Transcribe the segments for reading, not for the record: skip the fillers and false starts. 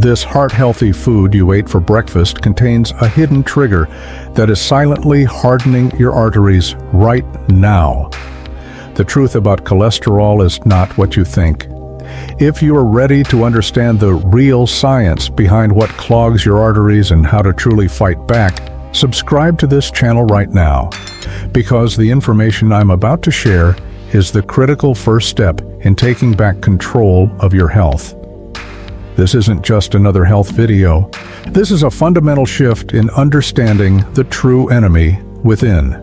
This heart-healthy food you ate for breakfast contains a hidden trigger that is silently hardening your arteries right now. The truth about cholesterol is not what you think. If you are ready to understand the real science behind what clogs your arteries and how to truly fight back, subscribe to this channel right now, because the information I'm about to share is the critical first step in taking back control of your health. This isn't just another health video. This is a fundamental shift in understanding the true enemy within.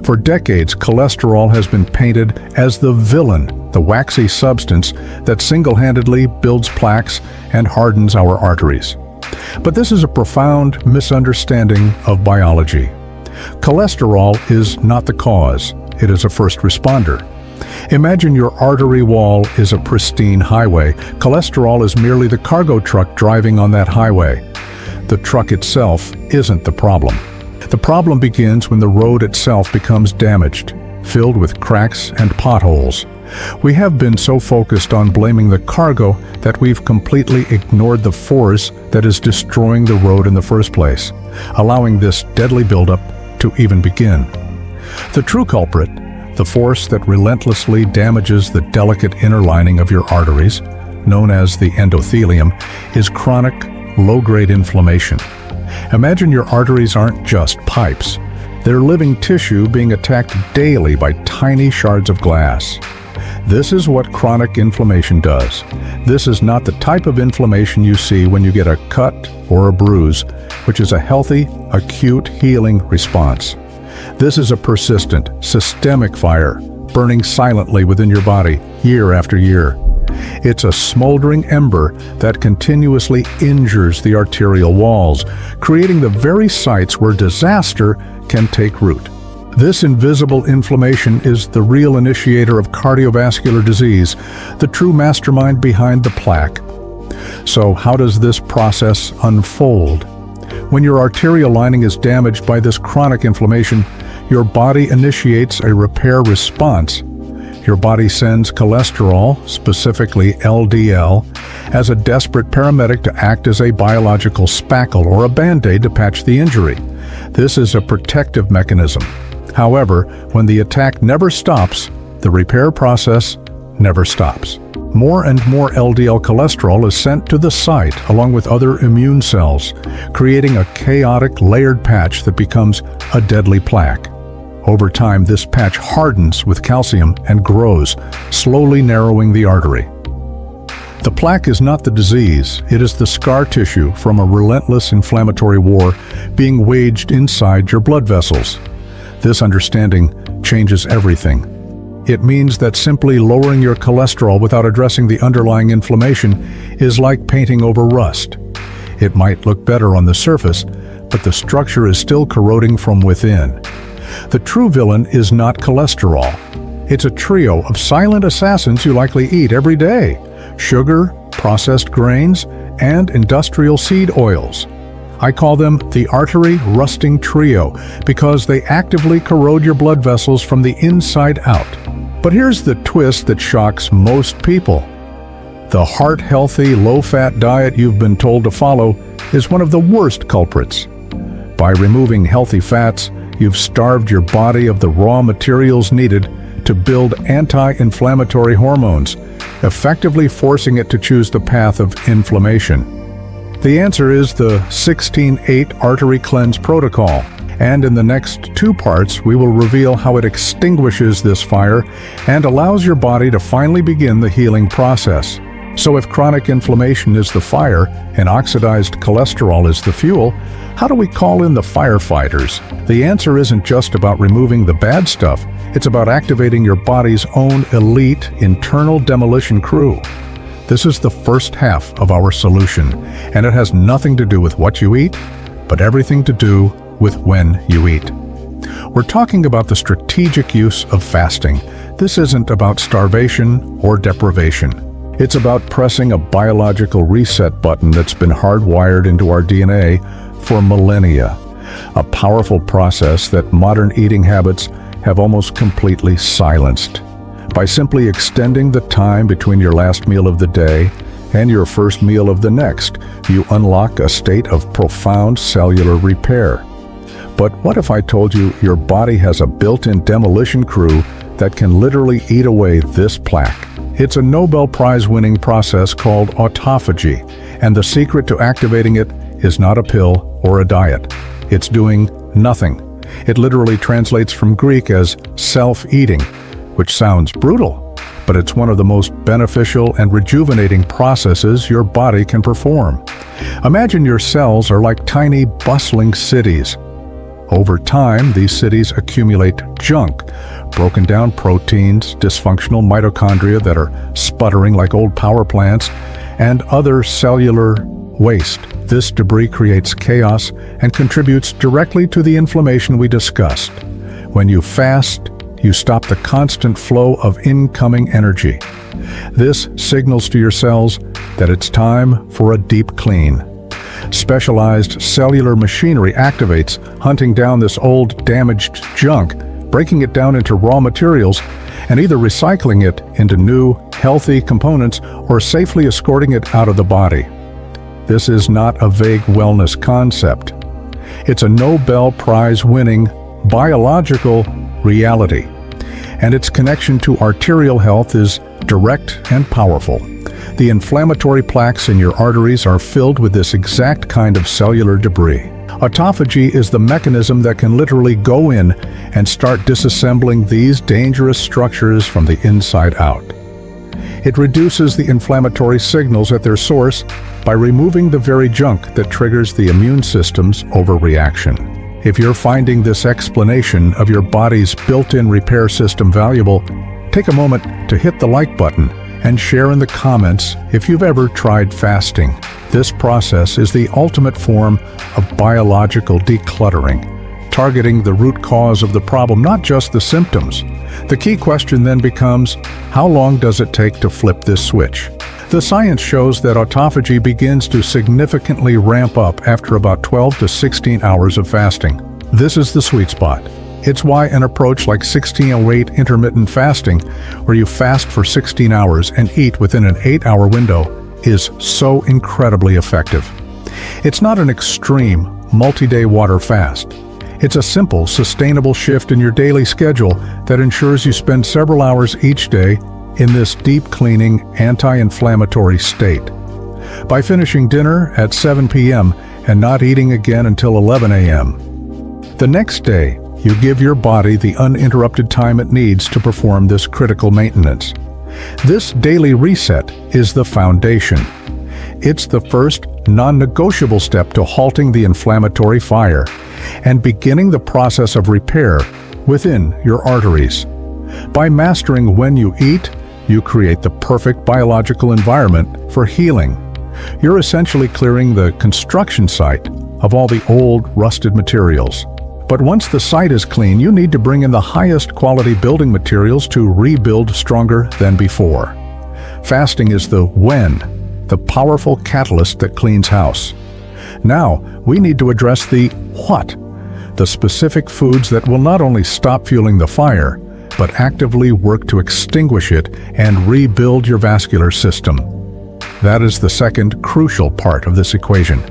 For decades, cholesterol has been painted as the villain, the waxy substance that single-handedly builds plaques and hardens our arteries. But this is a profound misunderstanding of biology. Cholesterol is not the cause, it is a first responder. Imagine your artery wall is a pristine highway. Cholesterol is merely the cargo truck driving on that highway. The truck itself isn't the problem. The problem begins when the road itself becomes damaged, filled with cracks and potholes. We have been so focused on blaming the cargo that we've completely ignored the force that is destroying the road in the first place, allowing this deadly buildup to even begin. The true culprit, the force that relentlessly damages the delicate inner lining of your arteries, known as the endothelium, is chronic, low-grade inflammation. Imagine your arteries aren't just pipes. They're living tissue being attacked daily by tiny shards of glass. This is what chronic inflammation does. This is not the type of inflammation you see when you get a cut or a bruise, which is a healthy, acute healing response. This is a persistent, systemic fire, burning silently within your body, year after year. It's a smoldering ember that continuously injures the arterial walls, creating the very sites where disaster can take root. This invisible inflammation is the real initiator of cardiovascular disease, the true mastermind behind the plaque. So how does this process unfold? When your arterial lining is damaged by this chronic inflammation, your body initiates a repair response. Your body sends cholesterol, specifically LDL, as a desperate paramedic to act as a biological spackle or a band-aid to patch the injury. This is a protective mechanism. However, when the attack never stops, the repair process never stops. More and more LDL cholesterol is sent to the site along with other immune cells, creating a chaotic layered patch that becomes a deadly plaque. Over time, this patch hardens with calcium and grows, slowly narrowing the artery. The plaque is not the disease, it is the scar tissue from a relentless inflammatory war being waged inside your blood vessels. This understanding changes everything. It means that simply lowering your cholesterol without addressing the underlying inflammation is like painting over rust. It might look better on the surface, but the structure is still corroding from within. The true villain is not cholesterol. It's a trio of silent assassins you likely eat every day: sugar, processed grains, and industrial seed oils. I call them the artery rusting trio because they actively corrode your blood vessels from the inside out. But here's the twist that shocks most people. The heart-healthy, low-fat diet you've been told to follow is one of the worst culprits. By removing healthy fats, you've starved your body of the raw materials needed to build anti-inflammatory hormones, effectively forcing it to choose the path of inflammation. The answer is the 16-8 Artery Cleanse Protocol, and in the next 2 parts we will reveal how it extinguishes this fire and allows your body to finally begin the healing process. So if chronic inflammation is the fire and oxidized cholesterol is the fuel, how do we call in the firefighters? The answer isn't just about removing the bad stuff, it's about activating your body's own elite internal demolition crew. This is the first half of our solution, and it has nothing to do with what you eat, but everything to do with when you eat. We're talking about the strategic use of fasting. This isn't about starvation or deprivation. It's about pressing a biological reset button that's been hardwired into our DNA for millennia, a powerful process that modern eating habits have almost completely silenced. By simply extending the time between your last meal of the day and your first meal of the next, you unlock a state of profound cellular repair. But what if I told you your body has a built-in demolition crew that can literally eat away this plaque? It's a Nobel Prize-winning process called autophagy, and the secret to activating it is not a pill or a diet. It's doing nothing. It literally translates from Greek as self-eating, which sounds brutal, but it's one of the most beneficial and rejuvenating processes your body can perform. Imagine your cells are like tiny, bustling cities. Over time, these cities accumulate junk, broken down proteins, dysfunctional mitochondria that are sputtering like old power plants, and other cellular waste. This debris creates chaos and contributes directly to the inflammation we discussed. When you fast, you stop the constant flow of incoming energy. This signals to your cells that it's time for a deep clean. Specialized cellular machinery activates, hunting down this old, damaged junk, breaking it down into raw materials, and either recycling it into new, healthy components or safely escorting it out of the body. This is not a vague wellness concept. It's a Nobel Prize-winning biological reality, and its connection to arterial health is direct and powerful. The inflammatory plaques in your arteries are filled with this exact kind of cellular debris. Autophagy is the mechanism that can literally go in and start disassembling these dangerous structures from the inside out. It reduces the inflammatory signals at their source by removing the very junk that triggers the immune system's overreaction. If you're finding this explanation of your body's built-in repair system valuable, take a moment to hit the like button and share in the comments if you've ever tried fasting. This process is the ultimate form of biological decluttering, targeting the root cause of the problem, not just the symptoms. The key question then becomes, how long does it take to flip this switch? The science shows that autophagy begins to significantly ramp up after about 12 to 16 hours of fasting. This is the sweet spot. It's why an approach like 1608 intermittent fasting, where you fast for 16 hours and eat within an 8-hour window, is so incredibly effective. It's not an extreme, multi-day water fast. It's a simple, sustainable shift in your daily schedule that ensures you spend several hours each day in this deep cleaning, anti-inflammatory state. By finishing dinner at 7 p.m. and not eating again until 11 a.m. The next day, you give your body the uninterrupted time it needs to perform this critical maintenance. This daily reset is the foundation. It's the first non-negotiable step to halting the inflammatory fire and beginning the process of repair within your arteries. By mastering when you eat, you create the perfect biological environment for healing. You're essentially clearing the construction site of all the old, rusted materials. But once the site is clean, you need to bring in the highest quality building materials to rebuild stronger than before. Fasting is the when, the powerful catalyst that cleans house. Now, we need to address the what, the specific foods that will not only stop fueling the fire, but actively work to extinguish it and rebuild your vascular system. That is the second crucial part of this equation.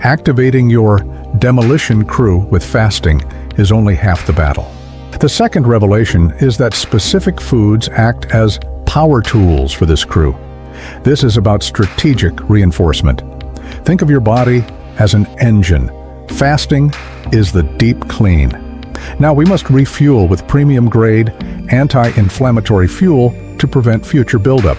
Activating your demolition crew with fasting is only half the battle. The second revelation is that specific foods act as power tools for this crew. This is about strategic reinforcement. Think of your body as an engine. Fasting is the deep clean. Now we must refuel with premium-grade, anti-inflammatory fuel to prevent future buildup.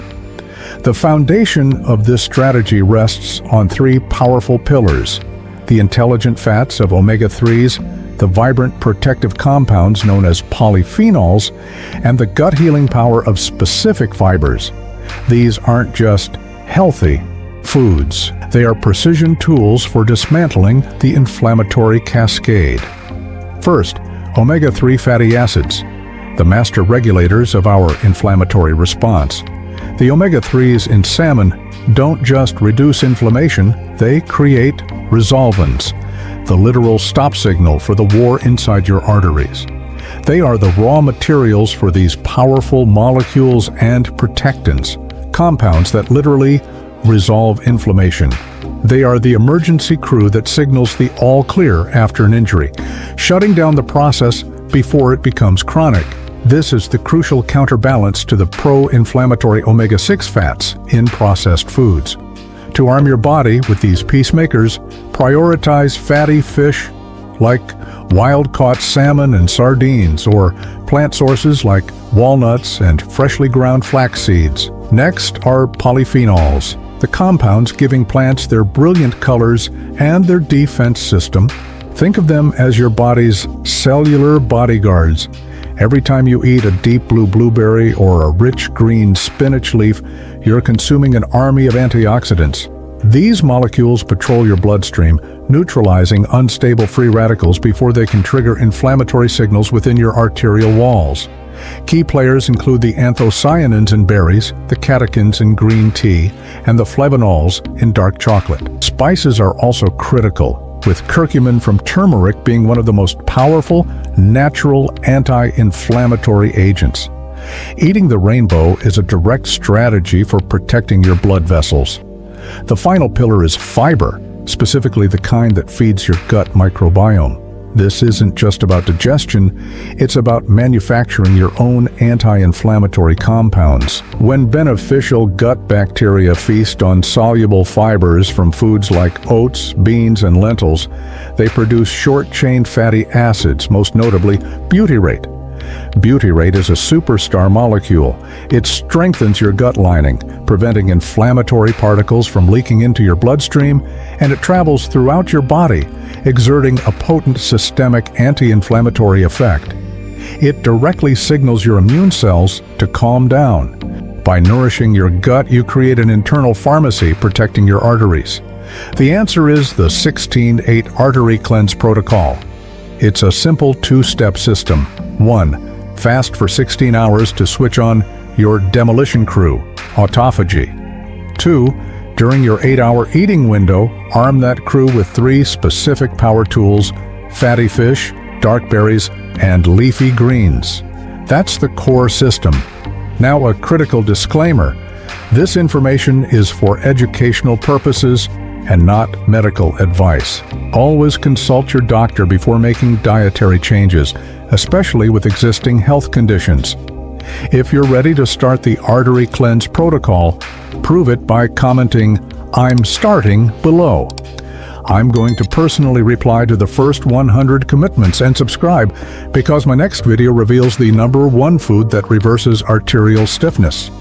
The foundation of this strategy rests on three powerful pillars: the intelligent fats of omega-3s, the vibrant protective compounds known as polyphenols, and the gut-healing power of specific fibers. These aren't just healthy foods. They are precision tools for dismantling the inflammatory cascade. First, omega-3 fatty acids, the master regulators of our inflammatory response. The omega-3s in salmon don't just reduce inflammation, they create resolvins, the literal stop signal for the war inside your arteries. They are the raw materials for these powerful molecules and protectants, compounds that literally resolve inflammation. They are the emergency crew that signals the all clear after an injury, shutting down the process before it becomes chronic. This is the crucial counterbalance to the pro-inflammatory omega-6 fats in processed foods. To arm your body with these peacemakers, prioritize fatty fish like wild-caught salmon and sardines, or plant sources like walnuts and freshly ground flax seeds. Next are polyphenols, the compounds giving plants their brilliant colors and their defense system. Think of them as your body's cellular bodyguards. Every time you eat a deep blue blueberry or a rich green spinach leaf, you're consuming an army of antioxidants. These molecules patrol your bloodstream, neutralizing unstable free radicals before they can trigger inflammatory signals within your arterial walls. Key players include the anthocyanins in berries, the catechins in green tea, and the flavonols in dark chocolate. Spices are also critical, with curcumin from turmeric being one of the most powerful natural anti-inflammatory agents. Eating the rainbow is a direct strategy for protecting your blood vessels. The final pillar is fiber, specifically the kind that feeds your gut microbiome. This isn't just about digestion, it's about manufacturing your own anti-inflammatory compounds. When beneficial gut bacteria feast on soluble fibers from foods like oats, beans, and lentils, they produce short-chain fatty acids, most notably butyrate. Butyrate is a superstar molecule. It strengthens your gut lining, preventing inflammatory particles from leaking into your bloodstream, and it travels throughout your body, exerting a potent systemic anti-inflammatory effect. It directly signals your immune cells to calm down. By nourishing your gut, you create an internal pharmacy protecting your arteries. The answer is the 16-8 Artery Cleanse Protocol. It's a simple two-step system. 1. Fast for 16 hours to switch on your demolition crew, autophagy. 2. During your 8-hour eating window, arm that crew with 3 specific power tools: fatty fish, dark berries, and leafy greens. That's the core system. Now, a critical disclaimer. This information is for educational purposes and not medical advice. Always consult your doctor before making dietary changes, especially with existing health conditions. If you're ready to start the Artery Cleanse Protocol, prove it by commenting, "I'm starting," below. I'm going to personally reply to the first 100 commitments, and subscribe because my next video reveals the #1 food that reverses arterial stiffness.